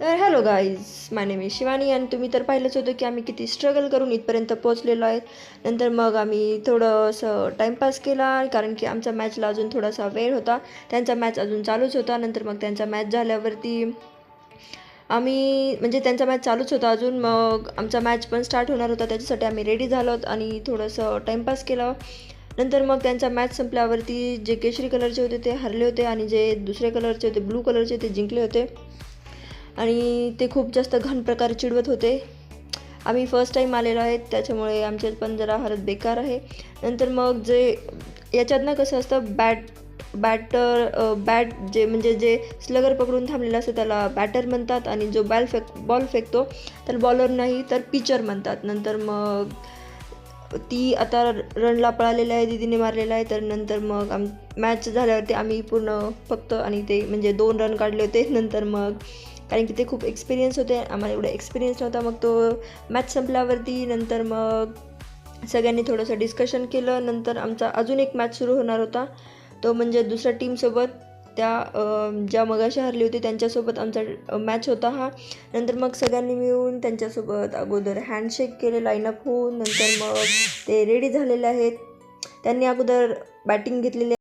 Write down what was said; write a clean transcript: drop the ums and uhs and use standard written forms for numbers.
तर hello guys, my name is Shivani आणि तुम्ही तर पाहिलंच होतं की आम्ही किती स्ट्रगल करून इथपर्यंत पोहोचलेलो आहे. नंतर मग आम्ही थोडंसं टाईमपास केला कारण की आमचा मॅचला अजून थोडासा वेळ होता. त्यांचा मॅच अजून चालूच होता. नंतर मग त्यांचा मॅच झाल्यावरती आम्ही म्हणजे त्यांचा मॅच चालूच होता अजून, मग आमचा मॅच पण स्टार्ट होणार होता. त्याच्यासाठी आम्ही रेडी झालो आणि थोडंसं टाईमपास केला. नंतर मग त्यांचा मॅच संपल्यावरती जे केशरी कलरचे होते ते हरले होते आणि जे दुसरे कलरचे होते ब्लू कलरचे ते जिंकले होते आणि ते खूप जास्त घाण प्रकारे चिडवत होते. आम्ही फर्स्ट टाईम आलेलो आहेत त्याच्यामुळे आमच्यात पण जरा हालत बेकार आहे. नंतर मग जे याच्यात ना कसं असतं, बॅट जे म्हणजे जे स्लगर पकडून थांबलेलं असतं त्याला बॅटर म्हणतात आणि जो बॉल फेकतो त्याला बॉलर नाही तर पिचर म्हणतात. नंतर मग ती आता रनला पळालेली आहे, दीदीने मारलेला आहे. तर नंतर मग मॅच झाल्यावरती आम्ही पूर्ण फक्त आणि ते म्हणजे 2 रन काढले होते. नंतर मग कारण की ते खूप एक्सपिरियन्स होते, आम्हाला एवढा एक्सपिरियन्स नव्हता. मग तो मॅच संपल्यावरती नंतर मग सगळ्यांनी थोडंसं डिस्कशन केलं. नंतर आमचा अजून एक मॅच सुरू होणार होता, तो म्हणजे दुसऱ्या टीमसोबत, त्या ज्या मगाशी हरली होती त्यांच्यासोबत आमचा मॅच होता हा. नंतर मग सगळ्यांनी मिळून त्यांच्यासोबत अगोदर हँडशेक केले लाईनअप होऊन. नंतर मग ते रेडी झालेले आहेत. त्यांनी अगोदर बॅटिंग घेतलेली